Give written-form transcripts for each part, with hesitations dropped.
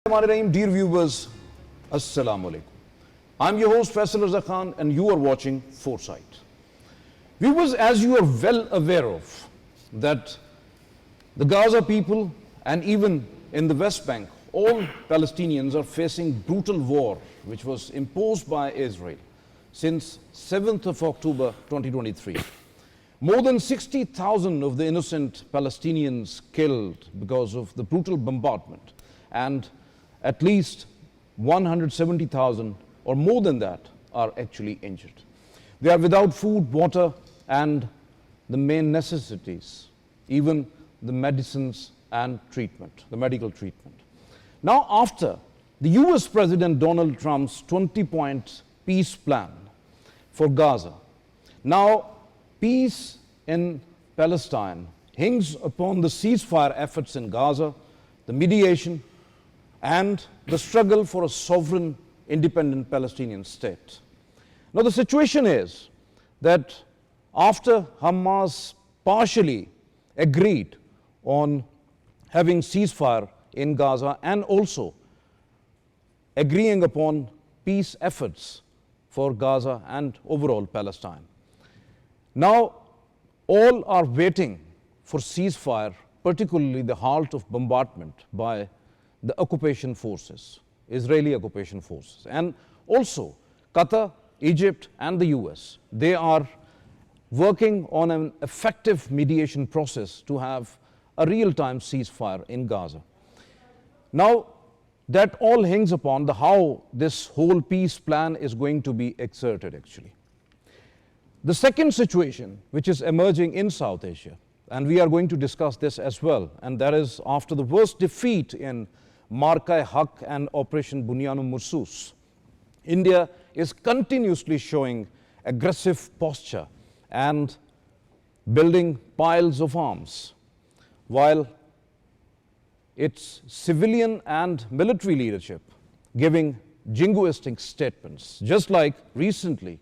Dear viewers, Assalamu alaikum. I'm your host Faisal and you are watching Foresight. Viewers, as you are well aware of, that the Gaza people and even in the West Bank, all Palestinians are facing brutal war which was imposed by Israel since 7th of October 2023. More than 60,000 of the innocent Palestinians killed because of the brutal bombardment, and at least 170,000 or more than that are actually injured. They are without food, water, and the main necessities, even the medicines and treatment, the medical treatment. Now, after the US President Donald Trump's 20-point peace plan for Gaza, now peace in Palestine hangs upon the ceasefire efforts in Gaza, the mediation, and the struggle for a sovereign, independent Palestinian state. Now, the situation is that after Hamas partially agreed on having ceasefire in Gaza and also agreeing upon peace efforts for Gaza and overall Palestine, now all are waiting for ceasefire, particularly the halt of bombardment by the occupation forces, Israeli occupation forces, and also Qatar, Egypt, and the US. They are working on an effective mediation process to have a real-time ceasefire in Gaza. Now, that all hangs upon how this whole peace plan is going to be exerted, actually. The second situation, which is emerging in South Asia, and we are going to discuss this as well, and that is after the worst defeat in Marka-e-Haq and Operation Bunyanu-Mursus, India is continuously showing aggressive posture and building piles of arms, while its civilian and military leadership giving jingoistic statements, just like recently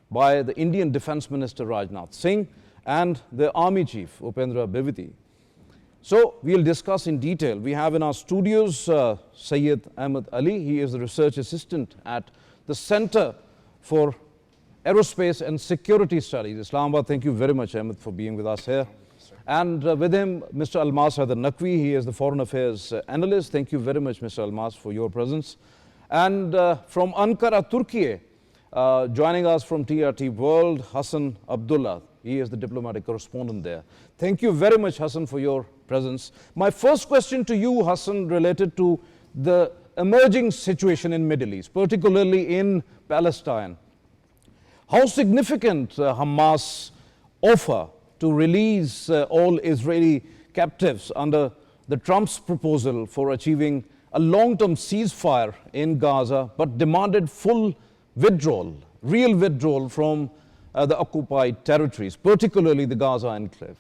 by the Indian Defense Minister Rajnath Singh and the Army Chief Upendra Dwivedi. So we'll discuss in detail. We have in our studios Syed Ahmed Ali. He is the research assistant at the Center for Aerospace and Security Studies, Islamabad. Thank you very much, Ahmed, for being with us here. And with him, Mr. Almas Naqvi. He is the Foreign Affairs Analyst. Thank you very much, Mr. Almas, for your presence. And from Ankara, Turkiye, joining us from TRT World, Hasan Abdullah. He is the diplomatic correspondent there. Thank you very much, Hasan, for your presence. My first question to you, Hasan, related to the emerging situation in Middle East, particularly in Palestine. How significant Hamas' offer to release all Israeli captives under the Trump's proposal for achieving a long-term ceasefire in Gaza, but demanded full withdrawal, real withdrawal from the occupied territories, particularly the Gaza enclave?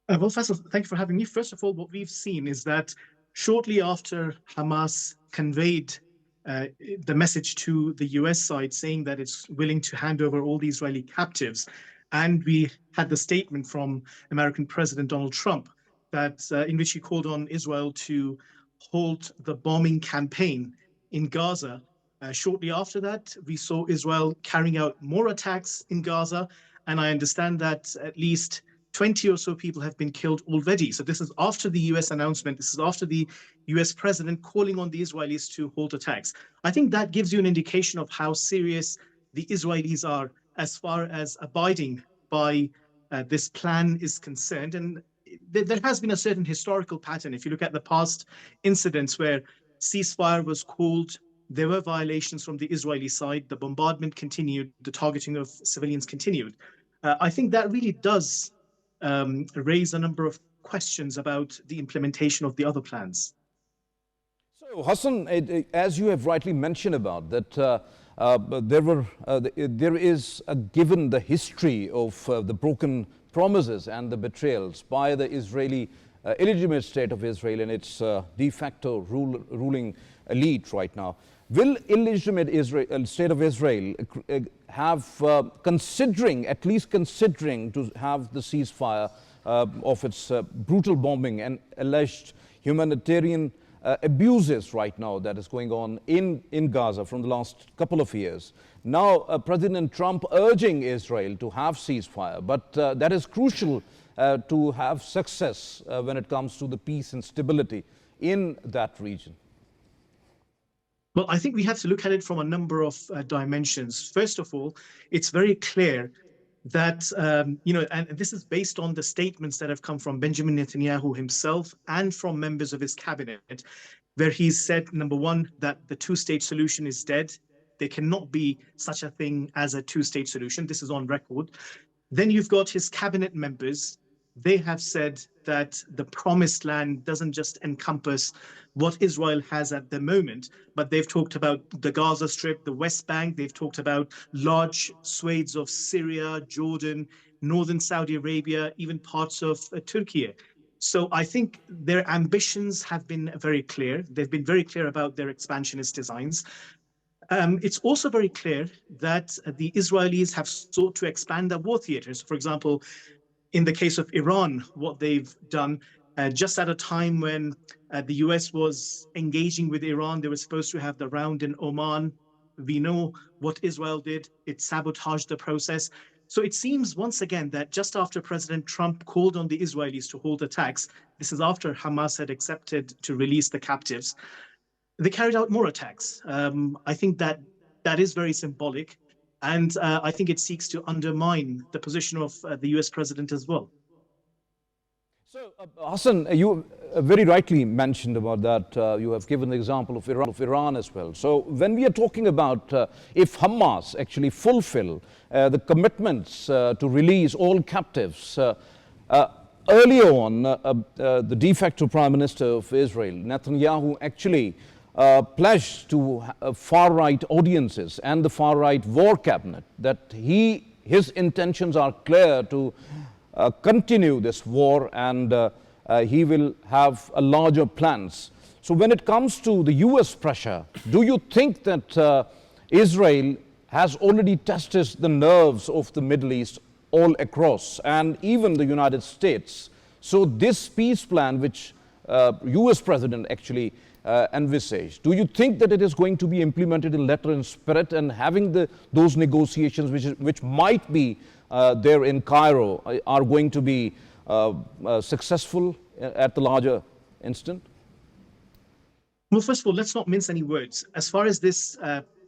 Well, Faisal, thank you for having me. First of all, what we've seen is that shortly after Hamas conveyed the message to the US side saying that it's willing to hand over all the Israeli captives, and we had the statement from American President Donald Trump that in which he called on Israel to halt the bombing campaign in Gaza. Shortly after that, we saw Israel carrying out more attacks in Gaza, and I understand that at least 20 or so people have been killed already. So this is after the US announcement. This is after the US president calling on the Israelis to halt attacks. I think that gives you an indication of how serious the Israelis are as far as abiding by this plan is concerned. And there has been a certain historical pattern. If you look at the past incidents where ceasefire was called, there were violations from the Israeli side, the bombardment continued, the targeting of civilians continued. I think that really does raise a number of questions about the implementation of the other plans. So, Hasan, as you have rightly mentioned about that, there is, given the history of the broken promises and the betrayals by the Israeli illegitimate state of Israel and its de facto ruling elite right now, will illegitimate state of Israel have at least considering to have the ceasefire of its brutal bombing and alleged humanitarian abuses right now that is going on in Gaza from the last couple of years. Now, President Trump urging Israel to have ceasefire, but that is crucial to have success when it comes to the peace and stability in that region. Well, I think we have to look at it from a number of dimensions. First of all, it's very clear that, and this is based on the statements that have come from Benjamin Netanyahu himself and from members of his cabinet, where he's said, number one, that the two-state solution is dead. There cannot be such a thing as a two-state solution. This is on record. Then you've got his cabinet members. They have said that the promised land doesn't just encompass what Israel has at the moment, but they've talked about the Gaza Strip, the West Bank. They've talked about large swathes of Syria, Jordan, northern Saudi Arabia, even parts of Turkiye. So I think their ambitions have been very clear. They've been very clear about their expansionist designs. It's also very clear that the Israelis have sought to expand their war theaters. For example, in the case of Iran, what they've done just at a time when the US was engaging with Iran, they were supposed to have the round in Oman. We know what Israel did. It sabotaged the process. So it seems once again that just after President Trump called on the Israelis to hold attacks, this is after Hamas had accepted to release the captives, they carried out more attacks. I think that is very symbolic. And I think it seeks to undermine the position of the US president as well. So, Hasan, you very rightly mentioned about that. You have given the example of Iran as well. So, when we are talking about if Hamas actually fulfill the commitments to release all captives, earlier on, the de facto Prime Minister of Israel, Netanyahu, actually pledged to far-right audiences and the far-right war cabinet that his intentions are clear to continue this war, and he will have a larger plans. So when it comes to the US pressure, do you think that Israel has already tested the nerves of the Middle East all across, and even the United States? So this peace plan, which US president actually envisaged, do you think that it is going to be implemented in letter and spirit, and having those negotiations which might be there in Cairo are going to be successful at the larger instant? Well, first of all, let's not mince any words. As far as this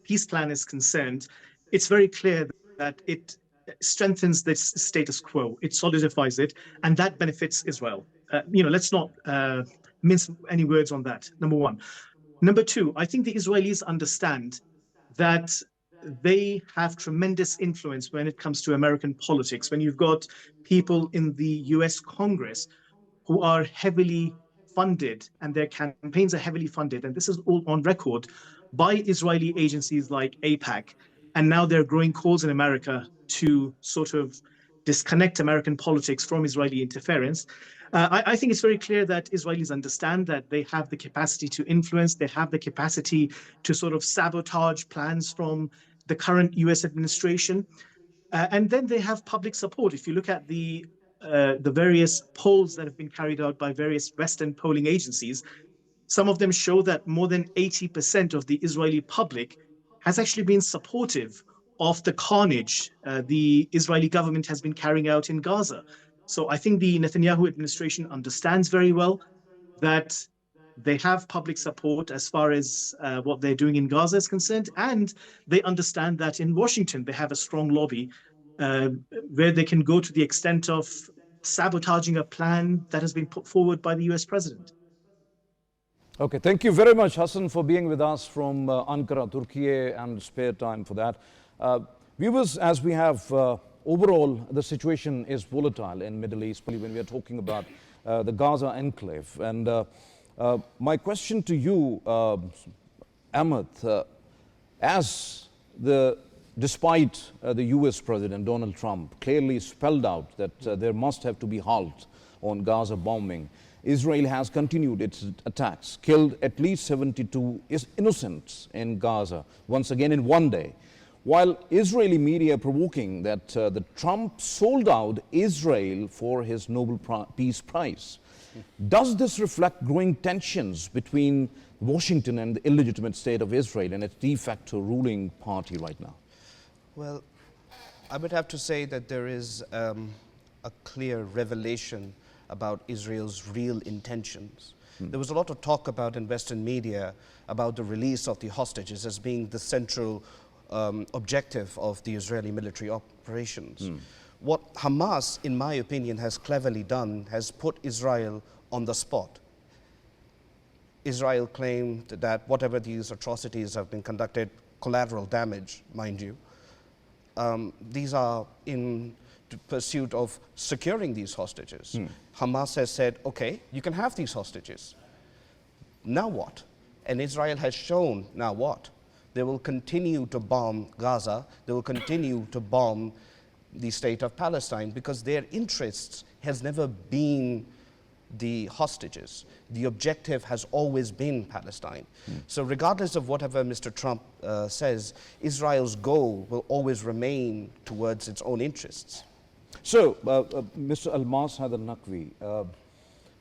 peace plan is concerned, it's very clear that it strengthens this status quo. It solidifies it, and that benefits Israel. Let's not mince any words on that, number one. Number two, I think the Israelis understand that they have tremendous influence when it comes to American politics. When you've got people in the US Congress who are heavily funded, and their campaigns are heavily funded, and this is all on record by Israeli agencies like AIPAC, and now there are growing calls in America to sort of disconnect American politics from Israeli interference. I think it's very clear that Israelis understand that they have the capacity to influence, they have the capacity to sort of sabotage plans from the current US administration. And then they have public support. If you look at the various polls that have been carried out by various Western polling agencies, some of them show that more than 80% of the Israeli public has actually been supportive of the carnage the Israeli government has been carrying out in Gaza. So I think the Netanyahu administration understands very well that they have public support as far as what they're doing in Gaza is concerned, and they understand that in Washington they have a strong lobby where they can go to the extent of sabotaging a plan that has been put forward by the US president. Okay, thank you very much, Hasan, for being with us from Ankara, Turkiye, and spare time for that. Viewers, as we have overall, the situation is volatile in Middle East when we are talking about the Gaza enclave. And my question to you, Ahmed, despite the US President Donald Trump clearly spelled out that there must have to be halt on Gaza bombing, Israel has continued its attacks, killed at least 72 innocents in Gaza, once again in one day. While Israeli media provoking that the Trump sold out Israel for his Nobel Peace Prize. Does this reflect growing tensions between Washington and the illegitimate state of Israel and its de facto ruling party right now? Well, I would have to say that there is a clear revelation about Israel's real intentions. There was a lot of talk about in Western media about the release of the hostages as being the central objective of the Israeli military operations. What Hamas, in my opinion, has cleverly done has put Israel on the spot. Israel claimed that whatever these atrocities have been conducted, collateral damage, mind you, these are in pursuit of securing these hostages. Hamas has said, okay, you can have these hostages. Now what? And Israel has shown, now what? They will continue to bomb Gaza. They will continue to bomb the state of Palestine because their interests has never been the hostages. The objective has always been Palestine. So regardless of whatever Mr. Trump says, Israel's goal will always remain towards its own interests. So, Mr. Almas Haider Naqvi,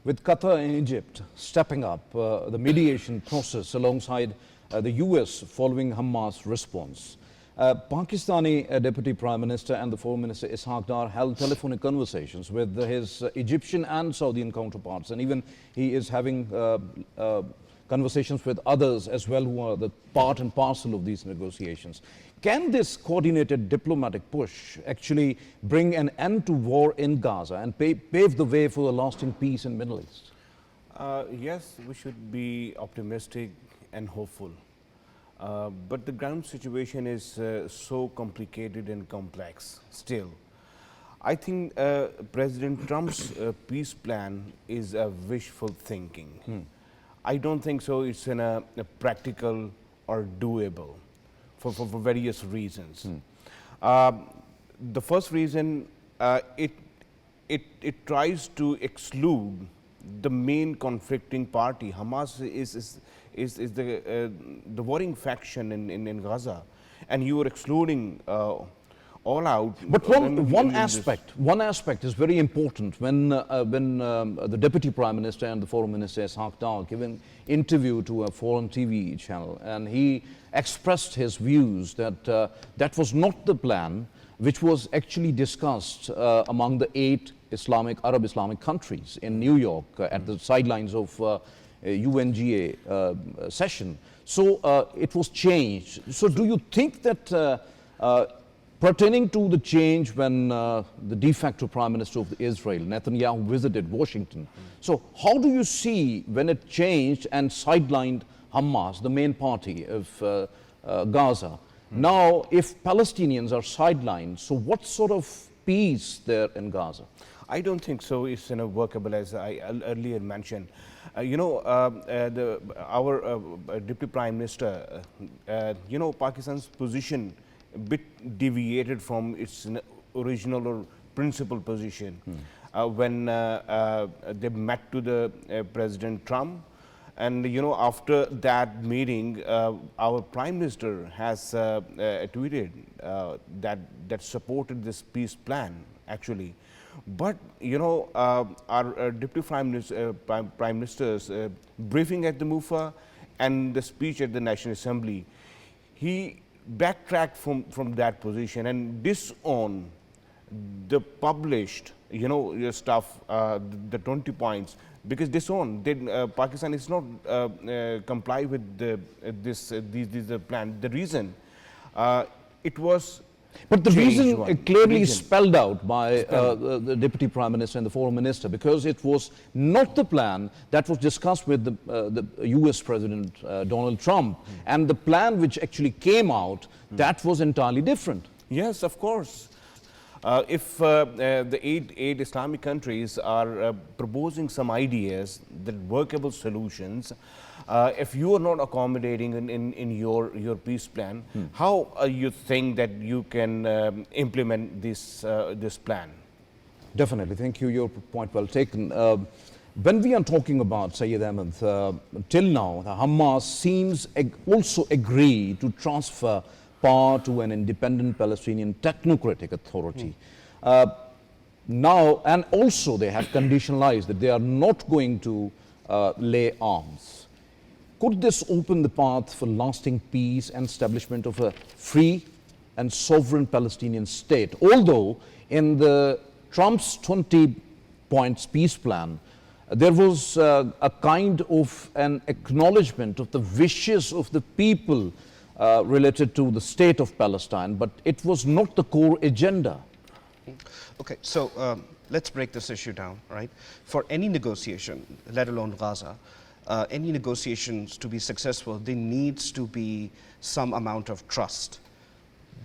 with Qatar and Egypt stepping up the mediation process alongside the US following Hamas response, Pakistani Deputy Prime Minister and the Foreign Minister Ishaq Dar held telephonic conversations with his Egyptian and Saudian counterparts, and even he is having conversations with others as well who are the part and parcel of these negotiations. Can this coordinated diplomatic push actually bring an end to war in Gaza and pave the way for a lasting peace in the Middle East? Yes, we should be optimistic and hopeful. But the ground situation is so complicated and complex still. I think President Trump's peace plan is a wishful thinking. I don't think so it's a practical or doable for various reasons. The first reason, it tries to exclude the main conflicting party. Hamas is the warring faction in Gaza, and you are excluding all out. But one aspect is very important when the Deputy Prime Minister and the Foreign Minister Ishaq Dar gave an interview to a foreign TV channel, and he expressed his views that that was not the plan which was actually discussed among the 8 Arab Islamic countries in New York at the sidelines of UNGA session. So it was changed. So do you think that pertaining to the change when the de facto Prime Minister of Israel, Netanyahu, visited Washington, so how do you see when it changed and sidelined Hamas, the main party of Gaza? Now, if Palestinians are sidelined, so what sort of peace there in Gaza? I don't think so. It's workable, as I earlier mentioned. Our Deputy Prime Minister, Pakistan's position a bit deviated from its original or principal position when they met to the President Trump. And after that meeting, our Prime Minister has tweeted that supported this peace plan, actually. But our Deputy Prime Minister's briefing at the MUFA and the speech at the National Assembly, he backtracked from that position and disowned the published stuff, the 20 points, because disowned. Pakistan is not comply with this plan. The reason it was. But the reason clearly spelled out by the Deputy Prime Minister and the Foreign Minister, because it was not the plan that was discussed with the US President Donald Trump, and the plan which actually came out, that was entirely different. Yes, of course. If the eight Islamic countries are proposing some ideas, the workable solutions, if you are not accommodating in your peace plan, how you think that you can implement this plan? Definitely, thank you. Your point well taken. When we are talking about Syed Ahmed, till now, the Hamas seems also agree to transfer power to an independent Palestinian technocratic authority. now, and also they have conditionalized that they are not going to lay arms. Could this open the path for lasting peace and establishment of a free and sovereign Palestinian state? Although in the Trump's 20 points peace plan, there was a kind of an acknowledgement of the wishes of the people related to the state of Palestine, but it was not the core agenda. Okay, so let's break this issue down, right? For any negotiation, let alone Gaza, any negotiations to be successful, there needs to be some amount of trust.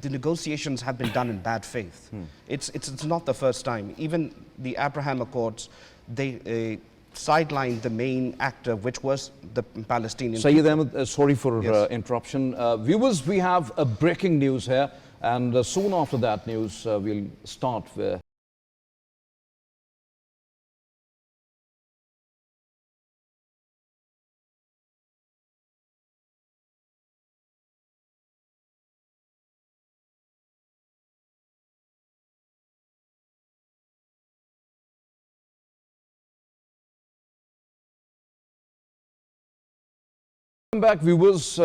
The negotiations have been done in bad faith. It's not the first time. Even the Abraham Accords, they sidelined the main actor, which was the Palestinian Syed people. Ahmed, sorry for interruption. Viewers, we have a breaking news here, and soon after that news, we'll start with Welcome back, viewers.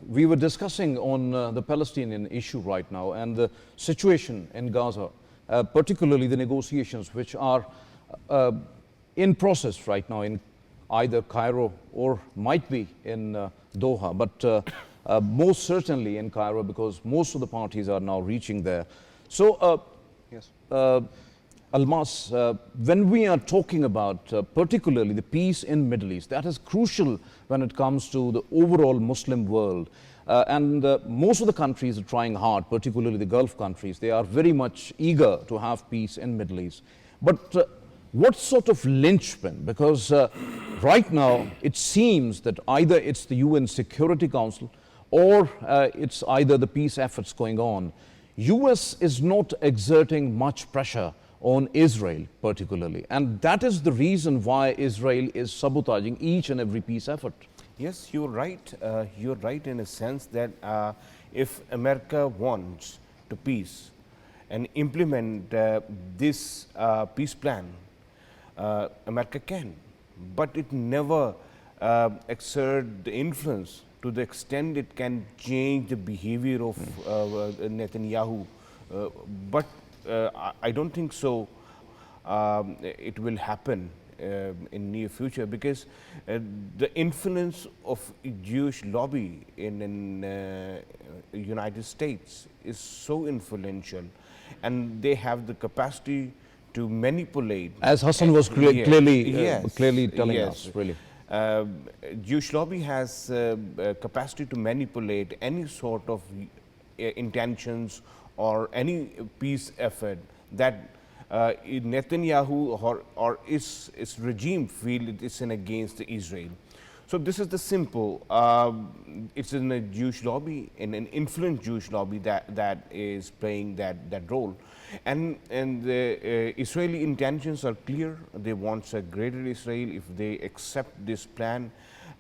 We were discussing on the Palestinian issue right now and the situation in Gaza, particularly the negotiations which are in process right now in either Cairo or might be in Doha, but most certainly in Cairo because most of the parties are now reaching there. So, Yes. Almas, when we are talking about particularly the peace in Middle East, that is crucial when it comes to the overall Muslim world. And most of the countries are trying hard, particularly the Gulf countries. They are very much eager to have peace in Middle East. But what sort of linchpin? Because right now it seems that either it's the UN Security Council or it's either the peace efforts going on. US is not exerting much pressure on Israel particularly, and that is the reason why Israel is sabotaging each and every peace effort. Yes, you're right. You're right in a sense that if America wants to peace and implement this peace plan, America can, but it never exert the influence to the extent it can change the behavior of Netanyahu. But I don't think so it will happen in near future because the influence of Jewish lobby in United States is so influential, and they have the capacity to manipulate. As Hassan was clearly telling yes. us, really. Jewish lobby has capacity to manipulate any sort of intentions or any peace effort that Netanyahu or his regime feel it is against Israel. So this is the simple, it's in a Jewish lobby, in an influent Jewish lobby that is playing that role. And the Israeli intentions are clear. They want a greater Israel. If they accept this plan,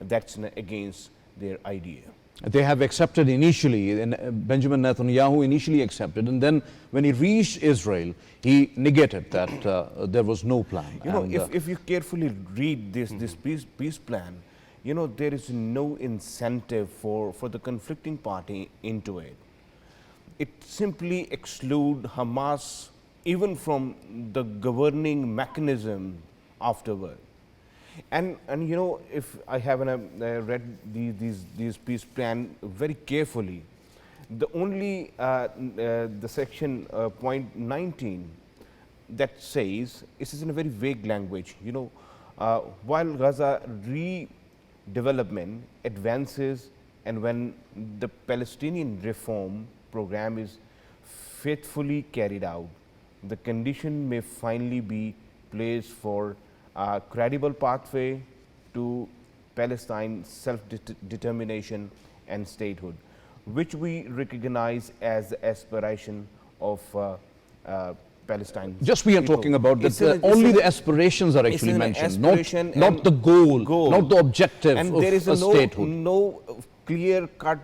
that's against their idea. They have accepted initially, and Benjamin Netanyahu initially accepted, and then when he reached Israel, he negated that there was no plan. You know, if you carefully read this peace plan, you know, there is no incentive for the conflicting party into it. It simply excludes Hamas even from the governing mechanism afterward. And you know, if I haven't read these peace plan very carefully, the only the section point 19 that says, this is in a very vague language, you know, while Gaza redevelopment advances and when the Palestinian reform program is faithfully carried out, the condition may finally be placed for a credible pathway to Palestine self-determination and statehood, which we recognize as the aspiration of Palestine. Just we are people. talking about that only the aspirations are actually mentioned, not the goal, not the objective and of there is a statehood. no clear-cut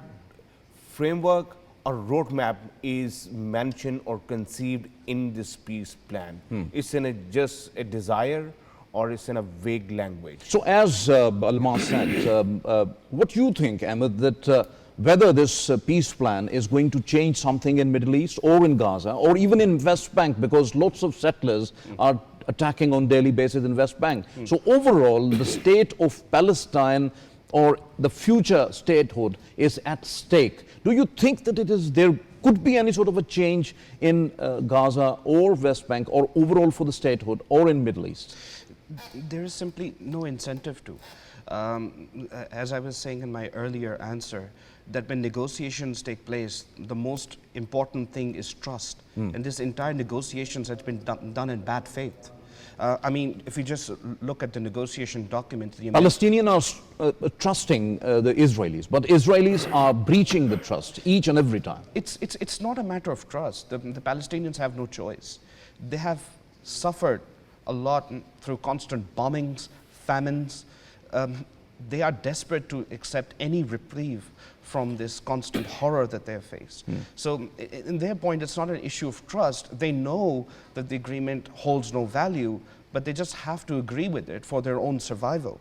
framework a roadmap is mentioned or conceived in this peace plan? It's in just a desire, or it's in a vague language? So as Almas said, what do you think, Ahmed, that whether this peace plan is going to change something in Middle East or in Gaza or even in West Bank, because lots of settlers are attacking on daily basis in West Bank. So overall, the state of Palestine or the future statehood is at stake. Do you think that there could be any sort of a change in Gaza or West Bank or overall for the statehood or in Middle East? There is simply no incentive to. As I was saying in my earlier answer, that when negotiations take place, the most important thing is trust. And this entire negotiations has been done in bad faith. I mean, if you just look at the negotiation document, Palestinians are trusting the Israelis, but Israelis are breaching the trust each and every time. It's not a matter of trust. The Palestinians have no choice. They have suffered a lot through constant bombings, famines. They are desperate to accept any reprieve from this constant horror that they have faced. So in their point, it's not an issue of trust. They know that the agreement holds no value, but they just have to agree with it for their own survival.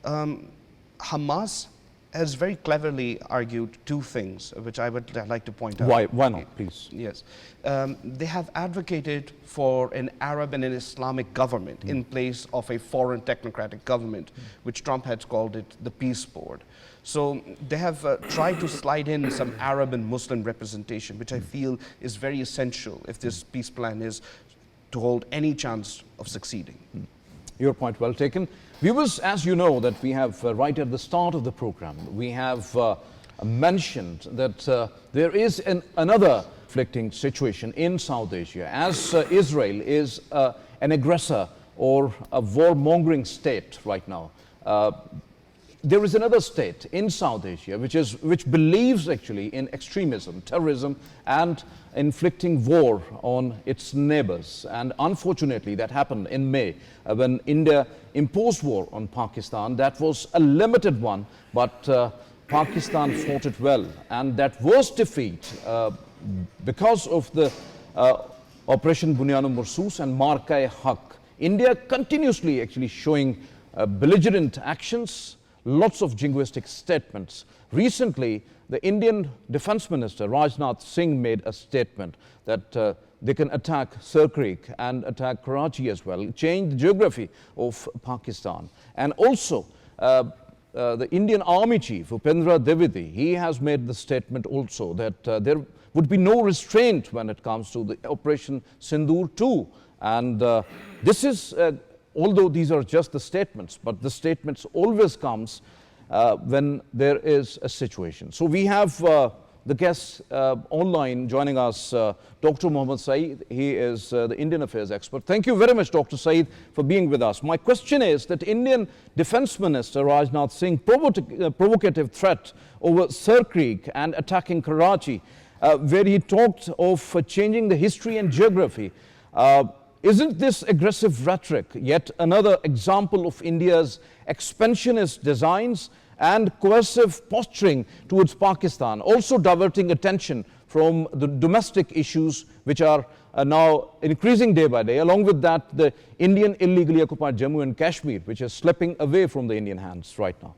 Hamas has very cleverly argued two things, which I would like to point out. Why not, please? Yes. They have advocated for an Arab and an Islamic government in place of a foreign technocratic government, which Trump has called it the Peace Board. So they have tried to slide in some Arab and Muslim representation, which I feel is very essential if this peace plan is to hold any chance of succeeding. Your point well taken. Viewers, as you know that we have right at the start of the program, we have mentioned that there is another conflicting situation in South Asia, as Israel is an aggressor or a warmongering state right now. There is another state in South Asia which believes actually in extremism, terrorism, and inflicting war on its neighbors. And unfortunately, that happened in May when India imposed war on Pakistan. That was a limited one, but Pakistan fought it well. And that worst defeat, because of the Operation Bunyanu Mursus and Marka-e-Haq, India continuously actually showing belligerent actions, lots of jingoistic statements. Recently, the Indian Defense Minister Rajnath Singh made a statement that they can attack Sir Creek and attack Karachi as well, change the geography of Pakistan. And also, the Indian Army Chief, Upendra Dwivedi, he has made the statement also that there would be no restraint when it comes to the Operation Sindoor 2. And this is although these are just the statements, but the statements always comes when there is a situation. So we have the guests online joining us, Dr. Mohammad Saeed. He is the Indian Affairs expert. Thank you very much, Dr. Saeed, for being with us. My question is that Indian Defense Minister Rajnath Singh provocative threat over Sir Creek and attacking Karachi, where he talked of changing the history and geography. Isn't this aggressive rhetoric yet another example of India's expansionist designs and coercive posturing towards Pakistan, also diverting attention from the domestic issues which are now increasing day by day? Along with that, the Indian illegally occupied Jammu and Kashmir, which is slipping away from the Indian hands right now.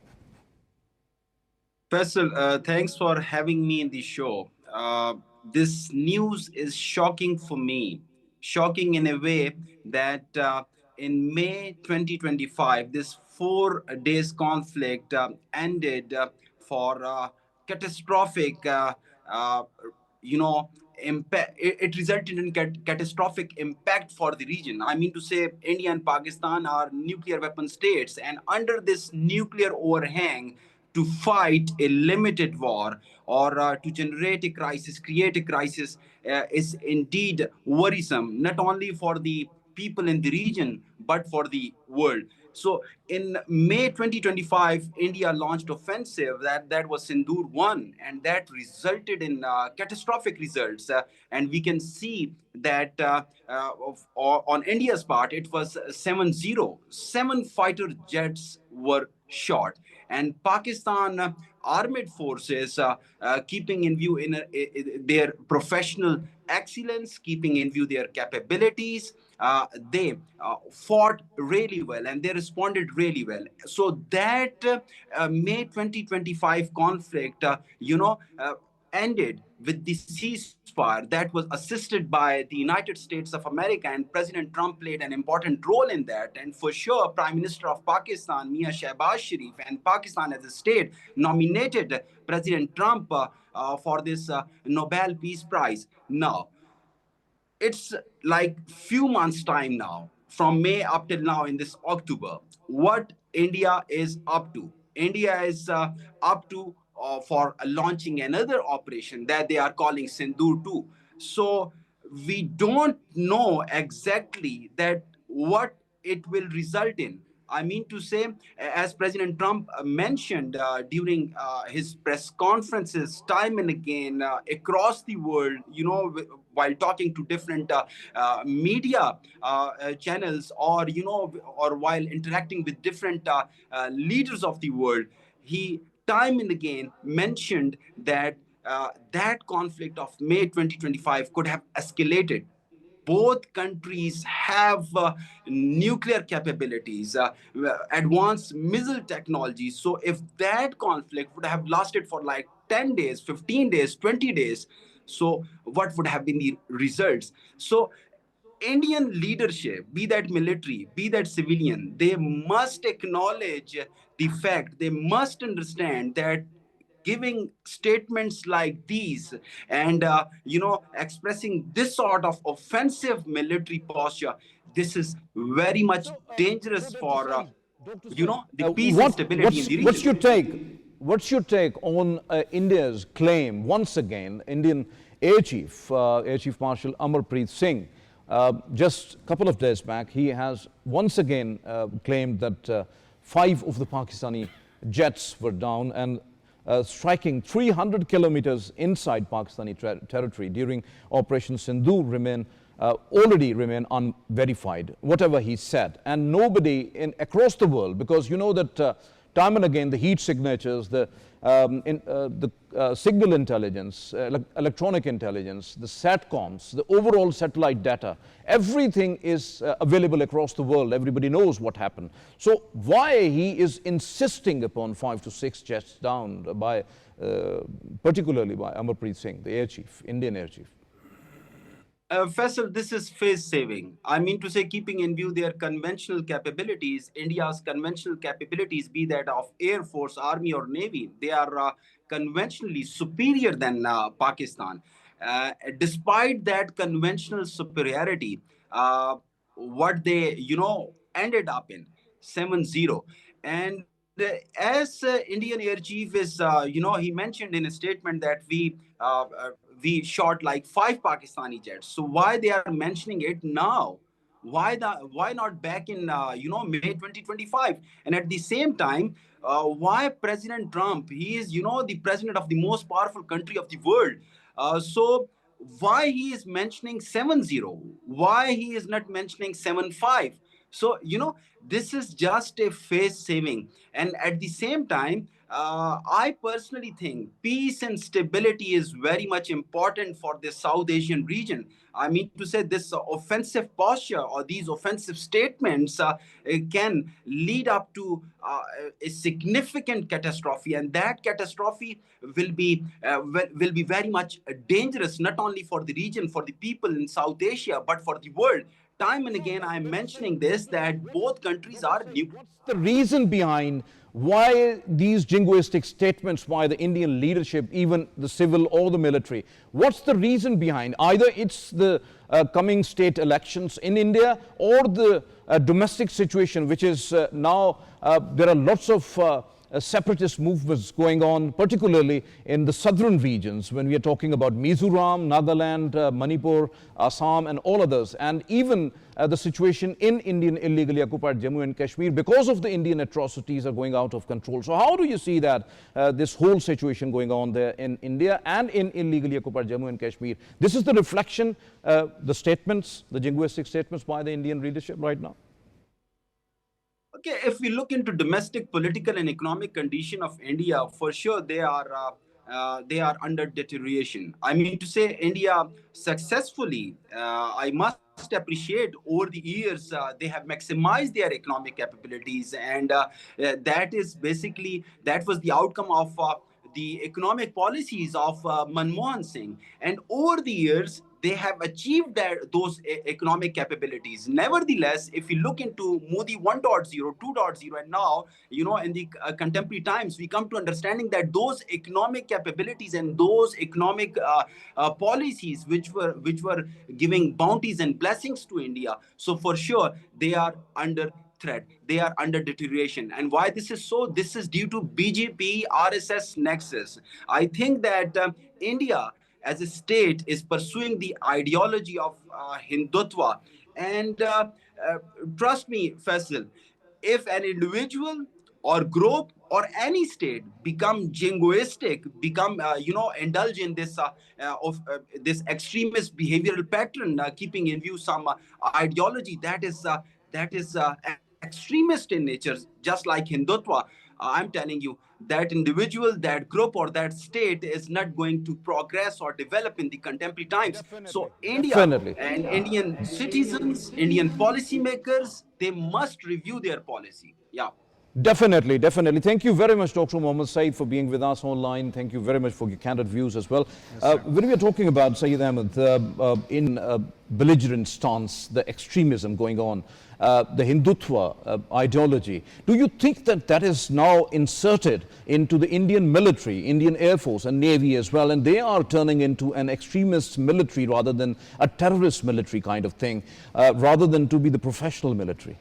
Faisal, thanks for having me in the show. This news is shocking for me. Shocking in a way that in May 2025, this 4 days conflict ended for catastrophic, it resulted in catastrophic impact for the region. I mean to say, India and Pakistan are nuclear weapon states, and under this nuclear overhang, to fight a limited war or to generate a crisis, create a crisis is indeed worrisome, not only for the people in the region, but for the world. So in May 2025, India launched offensive that was Sindoor 1, and that resulted in catastrophic results. And we can see that on India's part, it was 7-0. 7 fighter jets were shot. And Pakistan armed forces, keeping in view their professional excellence, keeping in view their capabilities. They fought really well and they responded really well. So that May 2025 conflict, ended with the ceasefire that was assisted by the United States of America, and President Trump played an important role in that. And for sure, Prime Minister of Pakistan, Mia Shehbaz Sharif, and Pakistan as a state nominated President Trump for this Nobel Peace Prize. Now, it's like few months time now, from May up till now in this October, what India is up to. India is up to for launching another operation that they are calling Sindoor 2. So we don't know exactly that what it will result in. I mean to say, as President Trump mentioned during his press conferences time and again across the world, while talking to different media channels, or, or while interacting with different leaders of the world, he time and again mentioned that that conflict of May 2025 could have escalated. Both countries have nuclear capabilities, advanced missile technology. So if that conflict would have lasted for like 10 days, 15 days, 20 days, so what would have been the results? So Indian leadership, be that military, be that civilian, they must acknowledge the fact, they must understand that giving statements like these and expressing this sort of offensive military posture, this is very much dangerous Dr. for Saeed, Dr. Saeed, the peace and stability in the region. What's your take on India's claim once again? Indian Air Chief, Air Chief Marshal Amarpreet Singh, just a couple of days back, he has once again claimed that 5 of the Pakistani jets were down and striking 300 kilometers inside Pakistani territory during Operation Sindoor already remain unverified, whatever he said. And nobody across the world, because you know that time and again the heat signatures, the signal intelligence, electronic intelligence, the SATCOMs, the overall satellite data, everything is available across the world. Everybody knows what happened. So why he is insisting upon 5 to 6 jets down by, particularly by Amarpreet Singh, the Air Chief, Indian Air Chief? Faisal, this is face saving. I mean to say, keeping in view their conventional capabilities, India's conventional capabilities, be that of Air Force, Army, or Navy, they are conventionally superior than Pakistan. Despite that conventional superiority, what they, ended up in 7-0. And as Indian Air Chief is, he mentioned in a statement that we shot like 5 Pakistani jets. So why they are mentioning it now? Why not back in May 2025? And at the same time, why President Trump? He is the president of the most powerful country of the world. So why he is mentioning 7-0? Why he is not mentioning 7-5? So this is just a face saving. And at the same time, I personally think peace and stability is very much important for the South Asian region. I mean to say, this offensive posture or these offensive statements can lead up to a significant catastrophe, and that catastrophe will be very much dangerous, not only for the region, for the people in South Asia, but for the world. Time and again, I'm mentioning this, that both countries are nuclear. What's the reason behind why these jingoistic statements by the Indian leadership, even the civil or the military? What's the reason behind? Either it's the coming state elections in India, or the domestic situation, which is now there are lots of separatist movements going on, particularly in the southern regions, when we are talking about Mizoram, Nagaland, Manipur, Assam, and all others, and even the situation in Indian illegally occupied Jammu and Kashmir, because of the Indian atrocities, are going out of control. So how do you see that this whole situation going on there in India and in illegally occupied Jammu and Kashmir? This is the reflection, the statements, the jingoistic statements by the Indian leadership right now. Okay, if we look into domestic political and economic condition of India, for sure they are under deterioration. I mean to say, India successfully, I must appreciate over the years they have maximized their economic capabilities, and that is basically that was the outcome of the economic policies of Manmohan Singh. And over the years, they have achieved those economic capabilities. Nevertheless, if you look into Modi 1.0, 2.0, and now, in the contemporary times, we come to understanding that those economic capabilities and those economic policies which were giving bounties and blessings to India, so for sure they are under threat. They are under deterioration. And why this is so? This is due to BJP RSS nexus. I think that India as a state is pursuing the ideology of Hindutva. And trust me, Faisal, if an individual or group or any state become jingoistic, become indulge in this extremist behavioral pattern, keeping in view some ideology that is extremist in nature, just like Hindutva, I'm telling you that individual, that group, or that state is not going to progress or develop in the contemporary times. So India Definitely. and Indian citizens, Indian policymakers, they must review their policy. Yeah. Definitely, definitely. Thank you very much, Dr. Mohammed Saeed, for being with us online. Thank you very much for your candid views as well. When we are talking about, Syed Ahmed, in belligerent stance, the extremism going on, the Hindutva ideology, do you think that that is now inserted into the Indian military, Indian Air Force and Navy as well, and they are turning into an extremist military rather than a terrorist military kind of thing, rather than to be the professional military?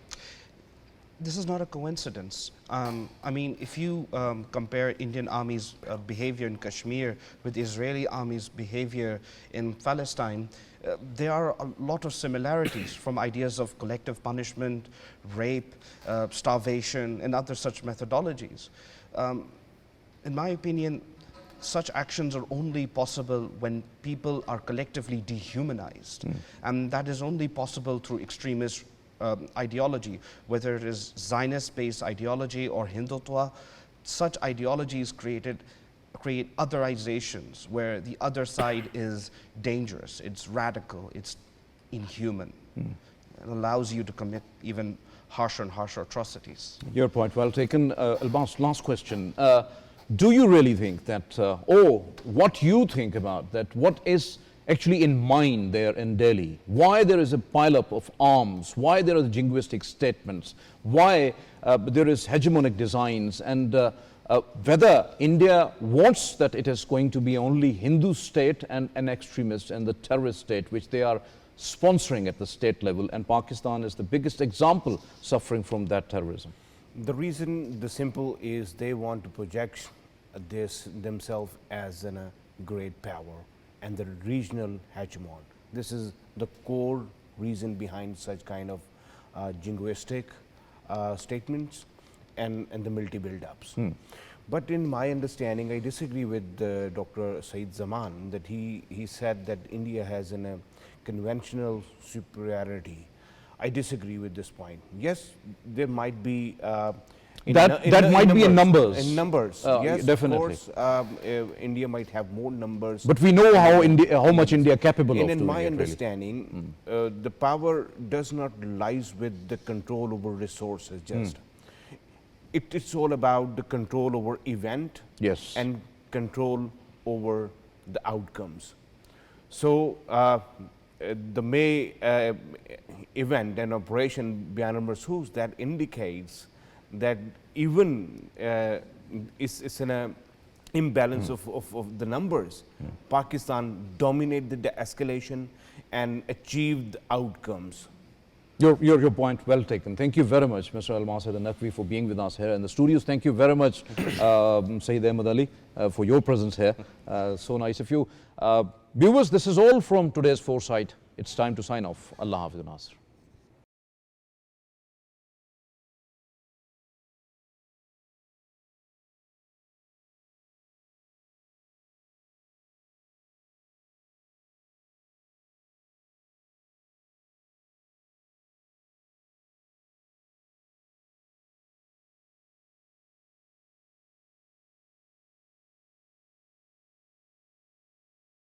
This is not a coincidence. I mean, if you compare Indian Army's behavior in Kashmir with Israeli Army's behavior in Palestine, there are a lot of similarities, from ideas of collective punishment, rape, starvation, and other such methodologies. In my opinion, such actions are only possible when people are collectively dehumanized. And that is only possible through extremist ideology, whether it is Zionist-based ideology or Hindutva. Such ideologies create otherizations where the other side is dangerous, it's radical, it's inhuman. It allows you to commit even harsher and harsher atrocities. Your point well taken. Almas, last question. Do you really think that, or what you think about that, what is actually in mind there in Delhi? Why there is a pileup of arms? Why there are jingoistic statements? Why there is hegemonic designs? And whether India wants that it is going to be only Hindu state and an extremist and the terrorist state, which they are sponsoring at the state level, and Pakistan is the biggest example suffering from that terrorism. The reason, the simple, is they want to project themselves as a great power and the regional hegemon. This is the core reason behind such kind of jingoistic statements and the military build-ups. But in my understanding, I disagree with Dr. Saeed Zaman that he said that India has a conventional superiority. I disagree with this point. Yes, there might be that might be in numbers. In numbers, yes, definitely. Of course, India might have more numbers. But we know how much India is capable of doing. In my it, understanding, the power does not lies with the control over resources. Just it's all about the control over event, yes, and control over the outcomes. So the May event and operation Bayan Marsoos, that indicates that even it's an imbalance of the numbers. Pakistan dominated the escalation and achieved outcomes. Your point well taken. Thank you very much, Mr. Almas and Naqvi, for being with us here in the studios. Thank you very much, Syed Ahmed Ali, for your presence here. So nice of you. Viewers, this is all from today's Foresight. It's time to sign off. Allah Hafiz Nasr.